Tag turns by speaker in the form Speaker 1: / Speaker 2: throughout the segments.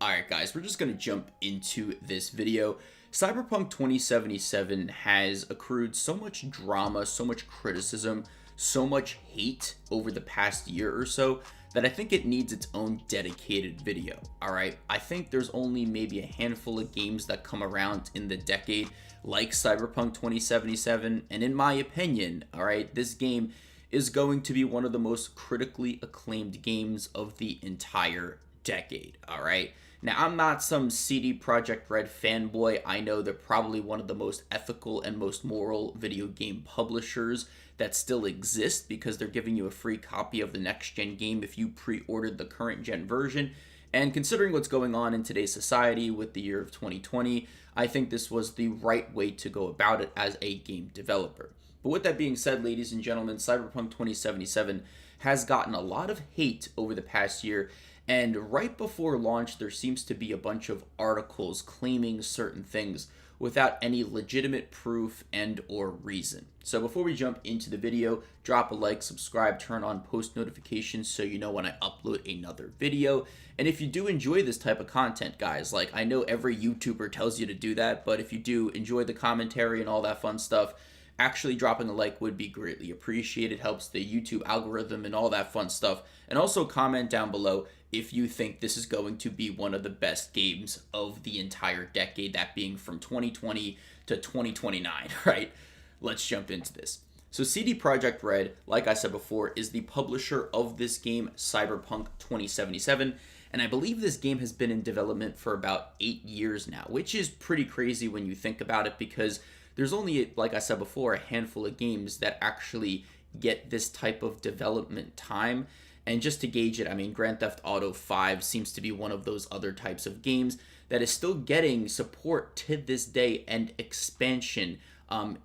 Speaker 1: Alright guys, we're just going to jump into this video. Cyberpunk 2077 has accrued so much drama, so much criticism, so much hate over the past year or so that I think it needs its own dedicated video. Alright, I think there's only maybe a handful of games that come around in the decade like Cyberpunk 2077, and in my opinion, alright, this game is going to be one of the most critically acclaimed games of the entire decade. Alright, now I'm not some CD Projekt Red fanboy. I know they're probably one of the most ethical and most moral video game publishers that still exist because they're giving you a free copy of the next gen game if you pre-ordered the current gen version. And considering what's going on in today's society with the year of 2020, I think this was the right way to go about it as a game developer. But with that being said, ladies and gentlemen, Cyberpunk 2077 has gotten a lot of hate over the past year, and right before launch there seems to be a bunch of articles claiming certain things without any legitimate proof and or reason. So before we jump into the video, drop a like, subscribe, turn on post notifications so you know when I upload another video. And if you do enjoy this type of content, guys, like I know every YouTuber tells you to do that, but if you do enjoy the commentary and all that fun stuff, actually dropping a like would be greatly appreciated. Helps the YouTube algorithm and all that fun stuff. And also comment down below if you think this is going to be one of the best games of the entire decade, that being from 2020 to 2029, right? Let's jump into this. So CD Projekt Red, like I said before, is the publisher of this game, Cyberpunk 2077. And I believe this game has been in development for about 8 years now, which is pretty crazy when you think about it, because there's only, like I said before, a handful of games that actually get this type of development time. And just to gauge it, I mean, Grand Theft Auto 5 seems to be one of those other types of games that is still getting support to this day and expansion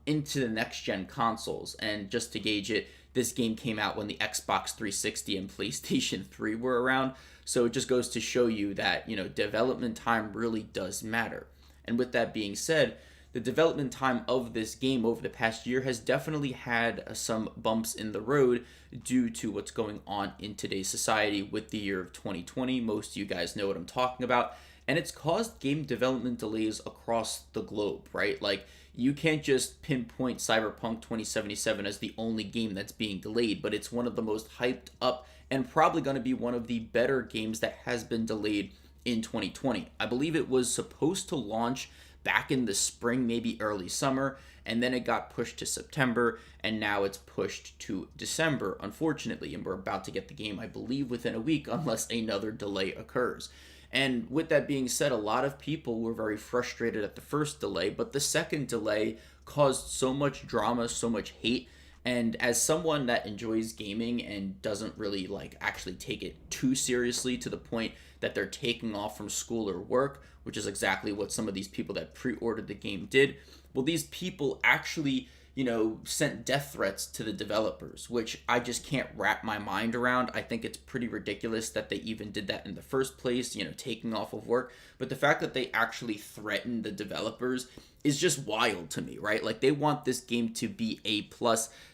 Speaker 1: into the next-gen consoles. And just to gauge it, this game came out when the Xbox 360 and PlayStation 3 were around. So it just goes to show you that, you know, development time really does matter. And with that being said, the development time of this game over the past year has definitely had some bumps in the road due to what's going on in today's society with the year of 2020. Most of you guys know what I'm talking about. And it's caused game development delays across the globe, right? Like, you can't just pinpoint Cyberpunk 2077 as the only game that's being delayed, but it's one of the most hyped up and probably going to be one of the better games that has been delayed in 2020. I believe it was supposed to launch back in the spring, maybe early summer, and then it got pushed to September, and now it's pushed to December, unfortunately, and we're about to get the game, I believe, within a week, unless another delay occurs. And with that being said, a lot of people were very frustrated at the first delay, but the second delay caused so much drama, so much hate, and as someone that enjoys gaming and doesn't really like actually take it too seriously to the point that they're taking off from school or work, which is exactly what some of these people that pre-ordered the game did. Well, these people actually, you know, sent death threats to the developers, which I just can't wrap my mind around. I think it's pretty ridiculous that they even did that in the first place, you know, taking off of work. But the fact that they actually threatened the developers is just wild to me, right? Like, they want this game to be A+.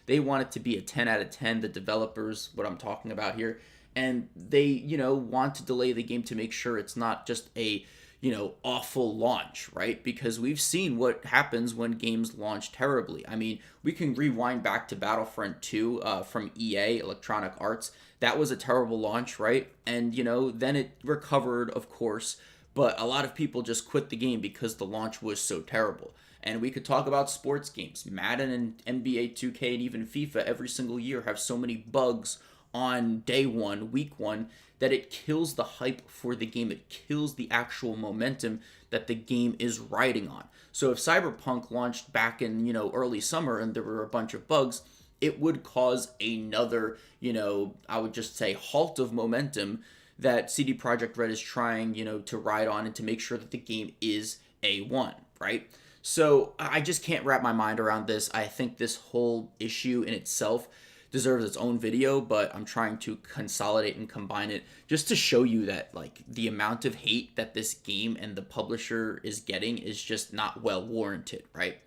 Speaker 1: They want it to be a 10 out of 10, the developers, what I'm talking about here. And they, you know, want to delay the game to make sure it's not just a, you know, awful launch, right? Because we've seen what happens when games launch terribly. I mean, we can rewind back to Battlefront 2 from EA, Electronic Arts. That was a terrible launch, right? And, you know, then it recovered, of course, but a lot of people just quit the game because the launch was so terrible. And we could talk about sports games. Madden and NBA 2K and even FIFA every single year have so many bugs on day one, week one, that it kills the hype for the game. It kills the actual momentum that the game is riding on. So if Cyberpunk launched back in, you know, early summer and there were a bunch of bugs, it would cause another, you know, I would just say halt of momentum that CD Projekt Red is trying, you know, to ride on and to make sure that the game is A1, right? So I just can't wrap my mind around this. I think this whole issue in itself deserves its own video, but I'm trying to consolidate and combine it just to show you that, like, the amount of hate that this game and the publisher is getting is just not well warranted, right?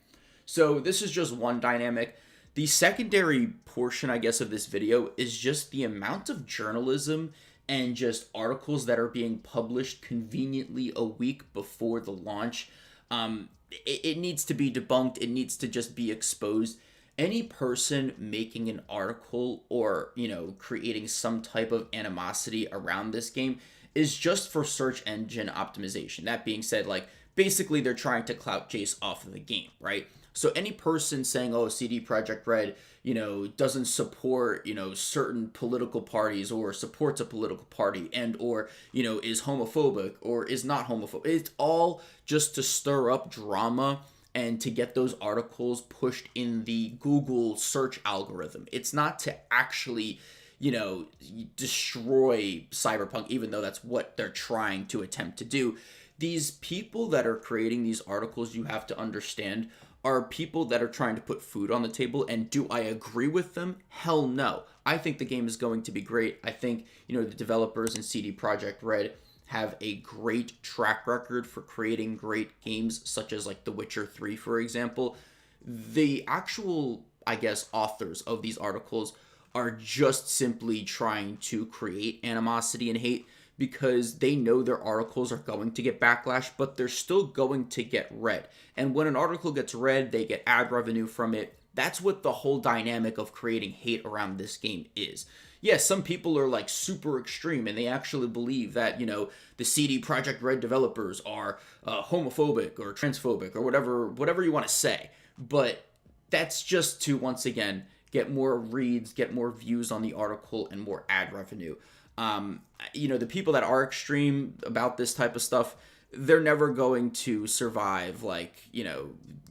Speaker 1: So this is just one dynamic. The secondary portion, I guess, of this video is just the amount of journalism and just articles that are being published conveniently a week before the launch. It needs to be debunked. It needs to just be exposed. Any person making an article or, creating some type of animosity around this game is just for search engine optimization. That being said, like, basically they're trying to clout chase off of the game, right? So any person saying, oh, CD Projekt Red, doesn't support, certain political parties or supports a political party and or, is homophobic or is not homophobic. It's all just to stir up drama and to get those articles pushed in the Google search algorithm. It's not to actually, destroy Cyberpunk, even though that's what they're trying to attempt to do. These people that are creating these articles, you have to understand, are people that are trying to put food on the table. And do I agree with them? Hell no. I think the game is going to be great. I think, the developers in CD Projekt Red have a great track record for creating great games, such as like The Witcher 3, for example. The actual, I guess, authors of these articles are just simply trying to create animosity and hate because they know their articles are going to get backlash, but they're still going to get read. And when an article gets read, they get ad revenue from it. That's what the whole dynamic of creating hate around this game is. Yes, some people are like super extreme and they actually believe that, the CD Projekt Red developers are homophobic or transphobic or whatever you want to say. But that's just to, once again, get more reads, get more views on the article, and more ad revenue. The people that are extreme about this type of stuff, they're never going to survive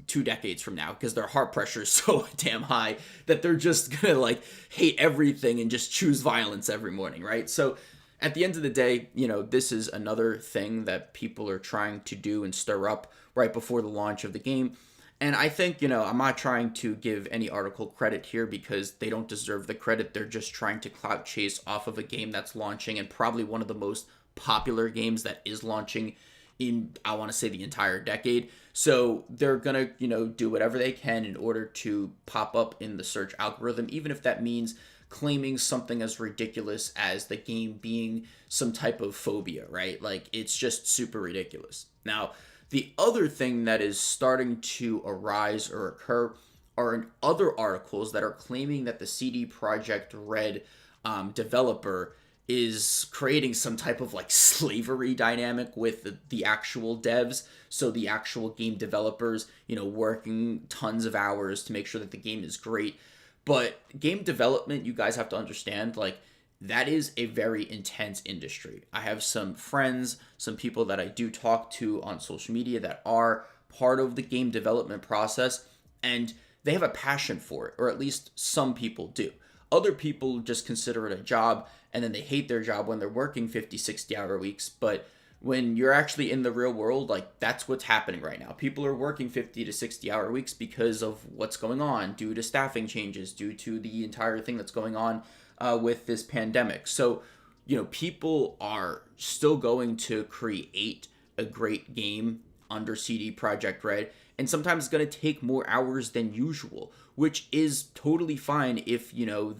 Speaker 1: 2 decades from now because their heart pressure is so damn high that they're just gonna hate everything and just choose violence every morning, right? So at the end of the day, this is another thing that people are trying to do and stir up right before the launch of the game. And I think, I'm not trying to give any article credit here because they don't deserve the credit. They're just trying to clout chase off of a game that's launching and probably one of the most popular games that is launching in, I want to say, the entire decade. So they're going to, do whatever they can in order to pop up in the search algorithm, even if that means claiming something as ridiculous as the game being some type of phobia, right? Like, it's just super ridiculous. Now, the other thing that is starting to arise or occur are in other articles that are claiming that the CD Projekt Red developer is creating some type of slavery dynamic with the actual devs. So the actual game developers, working tons of hours to make sure that the game is great. But game development, you guys have to understand, that is a very intense industry. I have some friends, some people that I do talk to on social media that are part of the game development process, and they have a passion for it, or at least some people do. Other people just consider it a job, and then they hate their job when they're working 50, 60-hour weeks. But when you're actually in the real world, that's what's happening right now. People are working 50 to 60-hour weeks because of what's going on, due to staffing changes, due to the entire thing that's going on with this pandemic. So, people are still going to create a great game under CD Projekt Red, and sometimes it's going to take more hours than usual, which is totally fine if,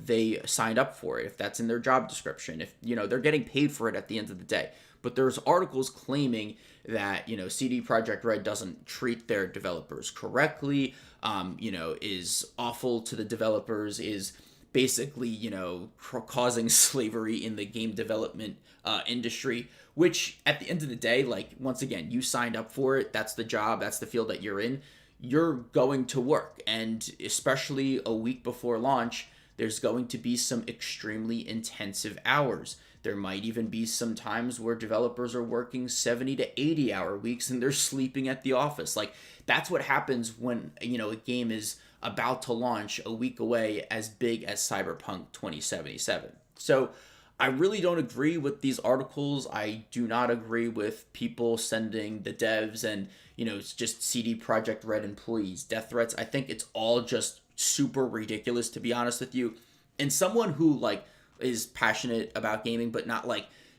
Speaker 1: they signed up for it, if that's in their job description, if, they're getting paid for it at the end of the day. But there's articles claiming that, CD Projekt Red doesn't treat their developers correctly, is awful to the developers, is basically, causing slavery in the game development industry, which at the end of the day, once again, you signed up for it. That's the job. That's the field that you're in. You're going to work. And especially a week before launch, there's going to be some extremely intensive hours. There might even be some times where developers are working 70 to 80-hour weeks and they're sleeping at the office. That's what happens when, a game is about to launch a week away as big as Cyberpunk 2077. So I really don't agree with these articles. I do not agree with people sending the devs and, it's just CD Projekt Red employees death threats. I think it's all just super ridiculous, to be honest with you. And someone who is passionate about gaming, but not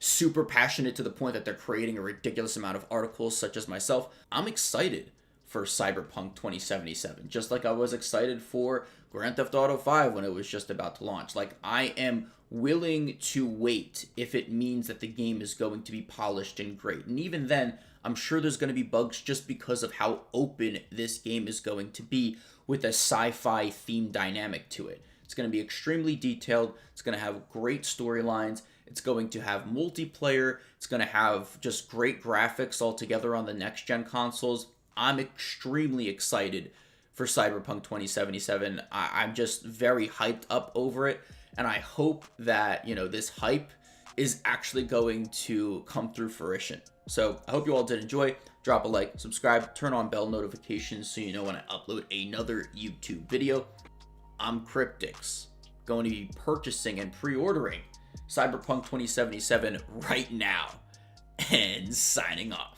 Speaker 1: super passionate to the point that they're creating a ridiculous amount of articles, such as myself, I'm excited for Cyberpunk 2077, just like I was excited for Grand Theft Auto 5 when it was just about to launch. Like, I am willing to wait if it means that the game is going to be polished and great. And even then, I'm sure there's going to be bugs just because of how open this game is going to be with a sci-fi theme dynamic to it. It's going to be extremely detailed. It's going to have great storylines. It's going to have multiplayer. It's going to have just great graphics altogether on the next-gen consoles. I'm extremely excited for Cyberpunk 2077. I'm just very hyped up over it, and I hope that, this hype is actually going to come through fruition. So I hope you all did enjoy. Drop a like, subscribe, turn on bell notifications so you know when I upload another YouTube video. I'm Cryptix, going to be purchasing and pre-ordering Cyberpunk 2077 right now, and signing off.